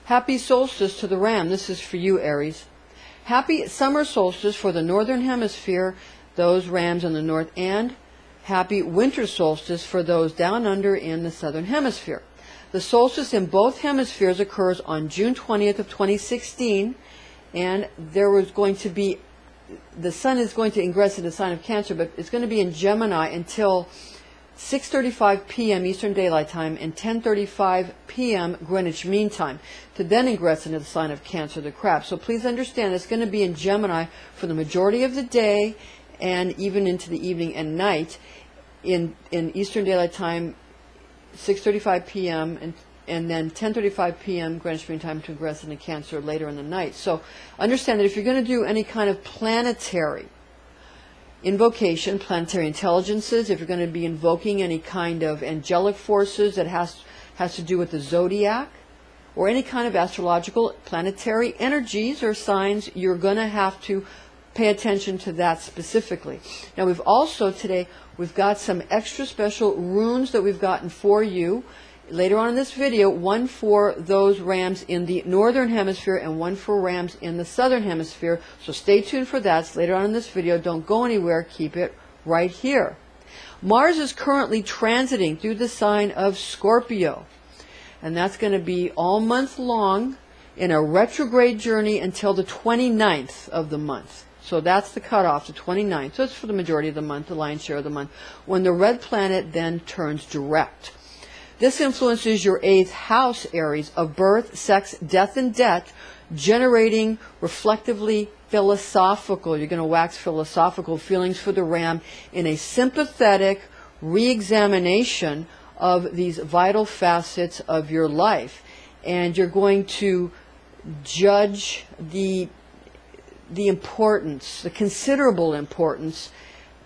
Happy solstice to the Ram. This is for you, Aries. Happy summer solstice for the northern hemisphere, those Rams in the north, and happy winter solstice for those down under in the southern hemisphere. The solstice in both hemispheres occurs on June 20th of 2016, and there was going to be, the sun is going to ingress in the sign of Cancer, but it's going to be in Gemini until 6:35 p.m. Eastern Daylight Time and 10:35 p.m. Greenwich Mean Time, to then ingress into the sign of Cancer, the Crab. So please understand, it's going to be in Gemini for the majority of the day and even into the evening and night. In Eastern Daylight Time, 6:35 p.m. and then 10:35 p.m. Greenwich Mean Time to ingress into Cancer later in the night. So understand that if you're going to do any kind of planetary invocation, planetary intelligences, if you're going to be invoking any kind of angelic forces that has to do with the Zodiac, or any kind of astrological planetary energies or signs, you're going to have to pay attention to that specifically. Now we've also today, we've got some extra special runes that we've gotten for you later on in this video, one for those Rams in the northern hemisphere and one for Rams in the southern hemisphere. So stay tuned for that. It's later on in this video. Don't go anywhere. Keep it right here. Mars is currently transiting through the sign of Scorpio, and that's going to be all month long in a retrograde journey until the 29th of the month. So that's the cutoff, the 29th. So it's for the majority of the month, the lion's share of the month, when the red planet then turns direct. This influences your 8th house, Aries, of birth, sex, death, and debt, generating reflectively philosophical, you're going to wax philosophical feelings for the Ram in a sympathetic re-examination of these vital facets of your life. And you're going to judge the importance, the considerable importance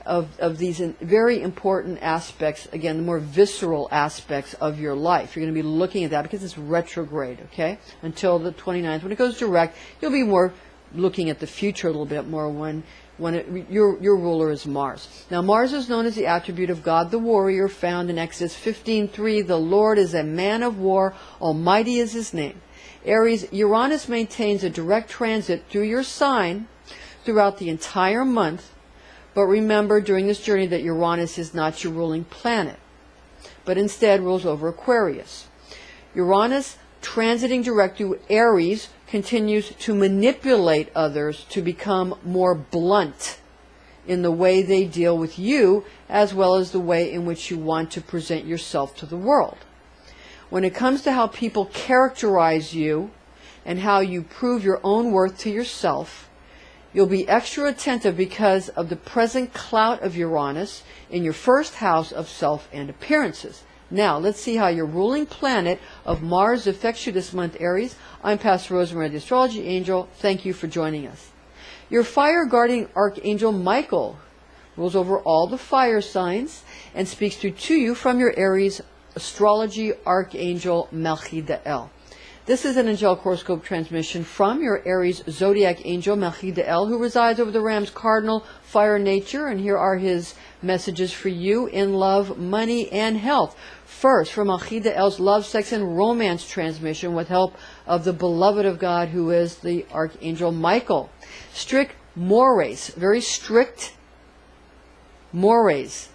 of these very important aspects, again, the more visceral aspects of your life. You're going to be looking at that because it's retrograde, okay, until the 29th. When it goes direct, you'll be more looking at the future a little bit more when your ruler is Mars. Now, Mars is known as the attribute of God the warrior, found in Exodus 15:3. The Lord is a man of war, almighty is his name. Aries, Uranus maintains a direct transit through your sign throughout the entire month. But remember during this journey that Uranus is not your ruling planet, but instead rules over Aquarius. Uranus transiting direct through Aries continues to manipulate others to become more blunt in the way they deal with you, as well as the way in which you want to present yourself to the world. When it comes to how people characterize you and how you prove your own worth to yourself, you'll be extra attentive because of the present clout of Uranus in your first house of self and appearances. Now, let's see how your ruling planet of Mars affects you this month, Aries. I'm Pastor Rosemary, the Astrology Angel. Thank you for joining us. Your fire guardian Archangel Michael rules over all the fire signs and speaks to you from your Aries Astrology Archangel Melchiel. This is an angelic horoscope transmission from your Aries Zodiac Angel, Melchiel, who resides over the Ram's cardinal fire nature, and here are his messages for you in love, money, and health. First, from Melchiel's love, sex, and romance transmission with help of the beloved of God, who is the Archangel Michael. Strict mores, very strict mores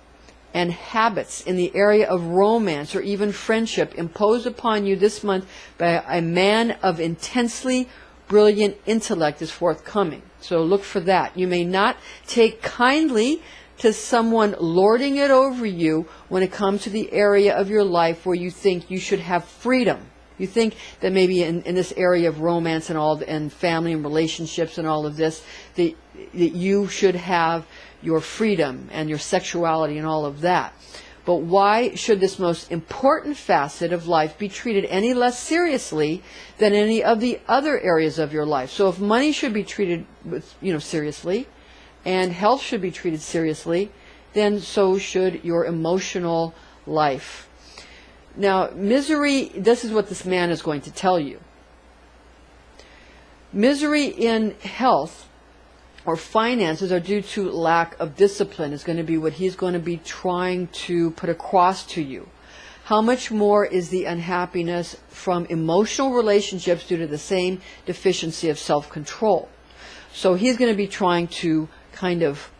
and habits in the area of romance or even friendship imposed upon you this month by a man of intensely brilliant intellect is forthcoming. So look for that. You may not take kindly to someone lording it over you when it comes to the area of your life where you think you should have freedom. You think that maybe in this area of romance and family and relationships and all of this, that you should have your freedom and your sexuality and all of that. But why should this most important facet of life be treated any less seriously than any of the other areas of your life? So if money should be treated with, seriously, and health should be treated seriously, then so should your emotional life. Now, misery, this is what this man is going to tell you. Misery in health or finances are due to lack of discipline, is going to be what he's going to be trying to put across to you. How much more is the unhappiness from emotional relationships due to the same deficiency of self-control? So he's going to be trying to kind of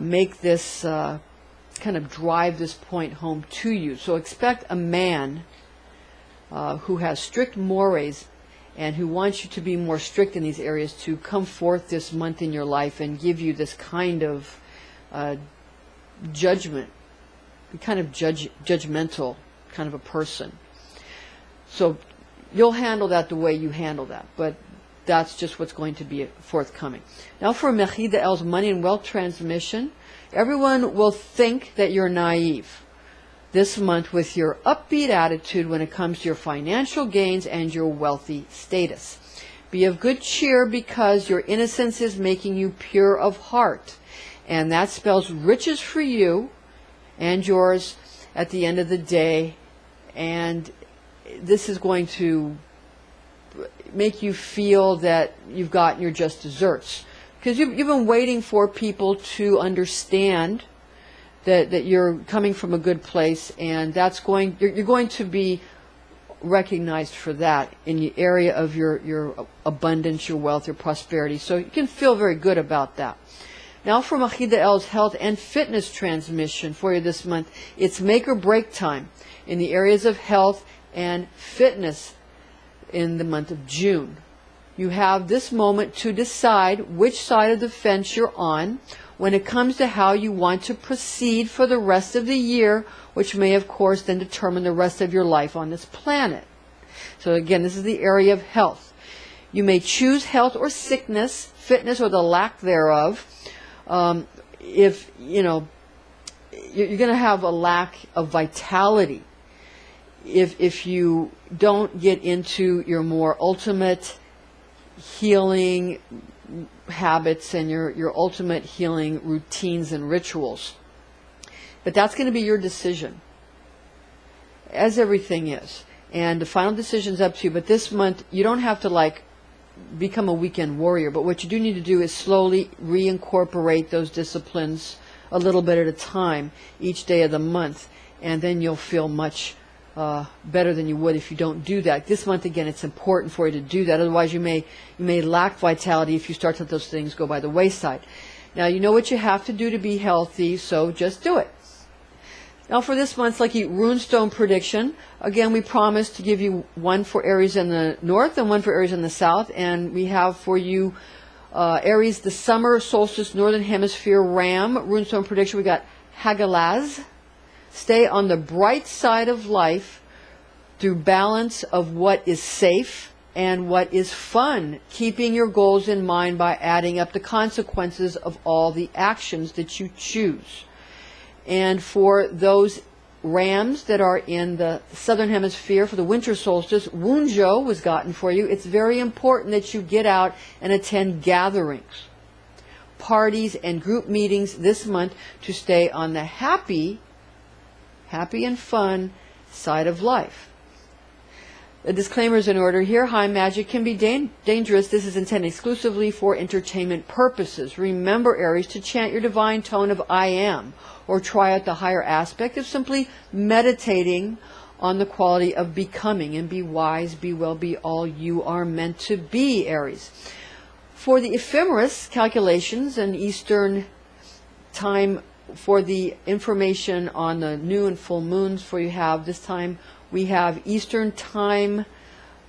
make this, kind of drive this point home to you. So expect a man who has strict mores and who wants you to be more strict in these areas to come forth this month in your life and give you this kind of judgment, kind of judgmental kind of a person. So you'll handle that the way you handle that, but that's just what's going to be forthcoming. Now for Mechida El's money and wealth transmission, everyone will think that you're naive this month with your upbeat attitude when it comes to your financial gains and your wealthy status. Be of good cheer because your innocence is making you pure of heart, and that spells riches for you and yours at the end of the day, and this is going to make you feel that you've gotten your just desserts, because you've been waiting for people to understand that you're coming from a good place, and you're going to be recognized for that in the area of your abundance, your wealth, your prosperity. So you can feel very good about that. Now for Mechida El's health and fitness transmission for you this month, it's make or break time in the areas of health and fitness in the month of June. You have this moment to decide which side of the fence you're on when it comes to how you want to proceed for the rest of the year, which may of course then determine the rest of your life on this planet. So again, this is the area of health. You may choose health or sickness, fitness or the lack thereof. If you're going to have a lack of vitality if you don't get into your more ultimate healing habits and your ultimate healing routines and rituals. But that's going to be your decision, as everything is. And the final decision's up to you. But this month, you don't have to become a weekend warrior. But what you do need to do is slowly reincorporate those disciplines a little bit at a time each day of the month. And then you'll feel much better than you would if you don't do that. This month, again, it's important for you to do that. Otherwise, you may lack vitality if you start to let those things go by the wayside. Now, you know what you have to do to be healthy, so just do it. Now, for this month's lucky Runestone Prediction, again, we promised to give you one for Aries in the north and one for Aries in the south. And we have for you Aries, the summer solstice, northern hemisphere ram. Runestone Prediction, we got Hagalaz. Stay on the bright side of life through balance of what is safe and what is fun, keeping your goals in mind by adding up the consequences of all the actions that you choose. And for those rams that are in the southern hemisphere for the winter solstice, Wunjo was gotten for you. It's very important that you get out and attend gatherings, parties, and group meetings this month to stay on the happy and fun side of life. The disclaimer is in order here. High magic can be dangerous. This is intended exclusively for entertainment purposes. Remember, Aries, to chant your divine tone of I am, or try out the higher aspect of simply meditating on the quality of becoming, and be wise, be well, be all you are meant to be, Aries. For the ephemeris calculations and Eastern time, for the information on the new and full moons, for you have this time, we have Eastern time,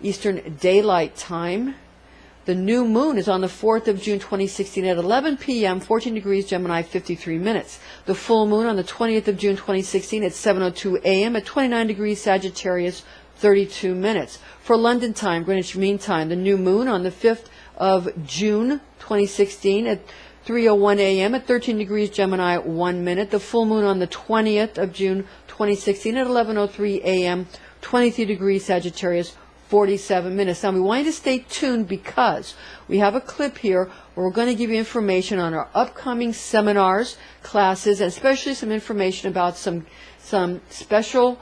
Eastern Daylight Time. The new moon is on the 4th of June 2016 at 11 p.m., 14 degrees Gemini, 53 minutes. The full moon on the 20th of June 2016 at 7:02 a.m. at 29 degrees Sagittarius, 32 minutes. For London time, Greenwich Mean Time, the new moon on the 5th of June 2016 at 3:01 a.m. at 13 degrees Gemini, 1 minute. The full moon on the 20th of June 2016 at 11:03 a.m., 23 degrees Sagittarius, 47 minutes. Now, we want you to stay tuned because we have a clip here where we're going to give you information on our upcoming seminars, classes, and especially some information about some special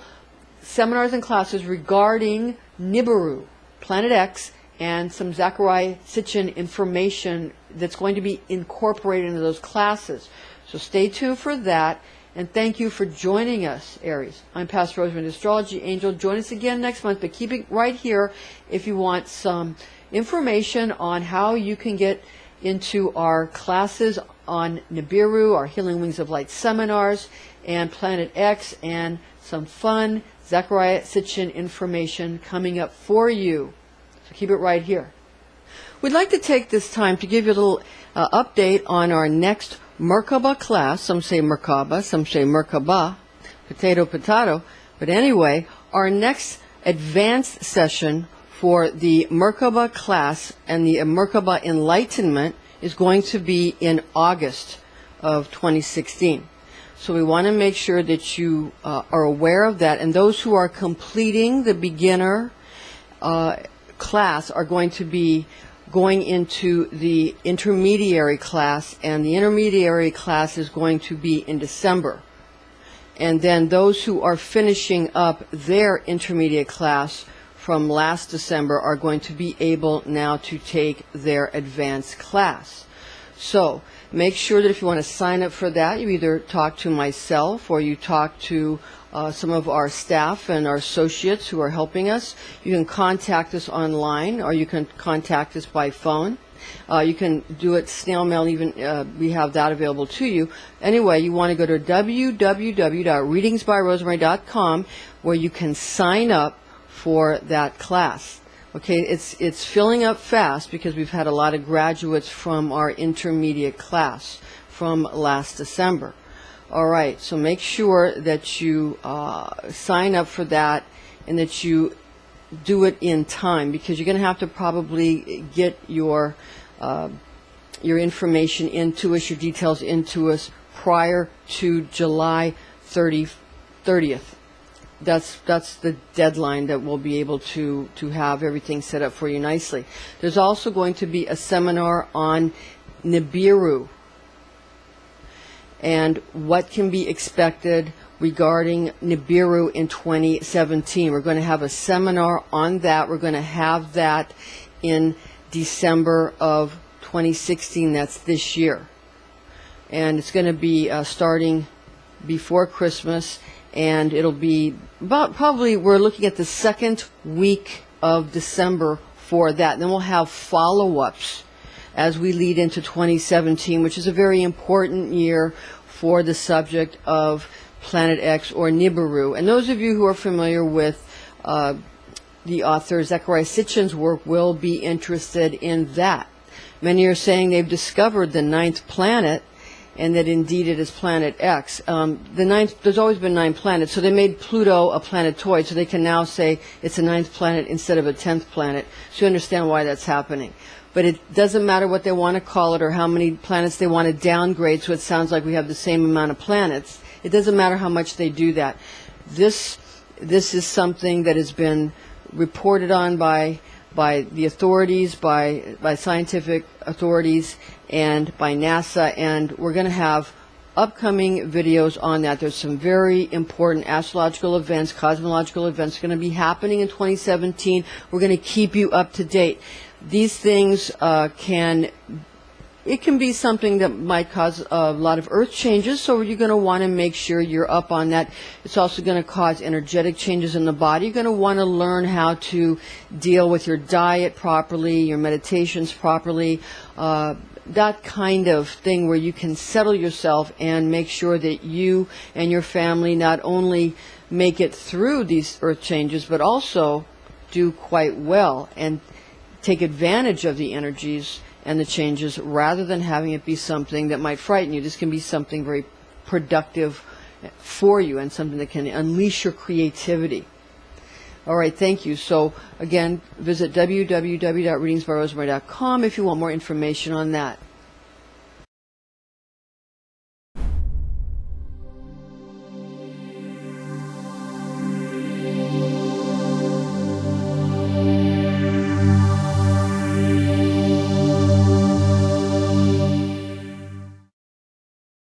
seminars and classes regarding Nibiru, Planet X, and some Zachariah Sitchin information that's going to be incorporated into those classes. So stay tuned for that. And thank you for joining us, Aries. I'm Pastor Rosemary, the Astrology Angel. Join us again next month, but keep it right here if you want some information on how you can get into our classes on Nibiru, our Healing Wings of Light seminars, and Planet X, and some fun Zechariah Sitchin information coming up for you. So keep it right here. We'd like to take this time to give you a little update on our next Merkaba class. Some say Merkaba, some say Merkaba, potato, potato. But anyway, our next advanced session for the Merkaba class and the Merkaba Enlightenment is going to be in August of 2016. So we want to make sure that you are aware of that. And those who are completing the beginner class are going to be going into the intermediary class, and the intermediary class is going to be in December. And then those who are finishing up their intermediate class from last December are going to be able now to take their advanced class. So make sure that if you want to sign up for that, you either talk to myself or you talk to some of our staff and our associates who are helping us. You can contact us online, or you can contact us by phone. You can do it snail mail, even we have that available to you. Anyway, you want to go to www.readingsbyrosemary.com where you can sign up for that class. Okay, it's filling up fast because we've had a lot of graduates from our intermediate class from last December. All right, so make sure that you sign up for that and that you do it in time, because you're going to have to probably get your information into us, your details into us prior to July 30th. That's the deadline that we'll be able to have everything set up for you nicely. There's also going to be a seminar on Nibiru and what can be expected regarding Nibiru in 2017. We're going to have a seminar on that. We're going to have that in December of 2016. That's this year. And it's going to be starting before Christmas, and it'll be about, probably, we're looking at the second week of December for that. Then we'll have follow-ups as we lead into 2017, which is a very important year for the subject of Planet X or Nibiru. And those of you who are familiar with the author Zechariah Sitchin's work will be interested in that. Many are saying they've discovered the ninth planet, and that indeed it is Planet X. There's always been 9 planets, so they made Pluto a planetoid, so they can now say it's a 9th planet instead of a 10th planet. So you understand why that's happening. But it doesn't matter what they want to call it or how many planets they want to downgrade so it sounds like we have the same amount of planets. It doesn't matter how much they do that. This is something that has been reported on by the authorities, by scientific authorities, and by NASA, and we're going to have upcoming videos on that. There's some very important astrological events, cosmological events going to be happening in 2017. We're going to keep you up to date. These things can be something that might cause a lot of earth changes, so you're going to want to make sure you're up on that. It's also going to cause energetic changes in the body. You're going to want to learn how to deal with your diet properly, your meditations properly, that kind of thing where you can settle yourself and make sure that you and your family not only make it through these earth changes, but also do quite well and take advantage of the energies and the changes rather than having it be something that might frighten you. This can be something very productive for you and something that can unleash your creativity. All right, thank you. So again, visit www.readingsbyrosemary.com if you want more information on that.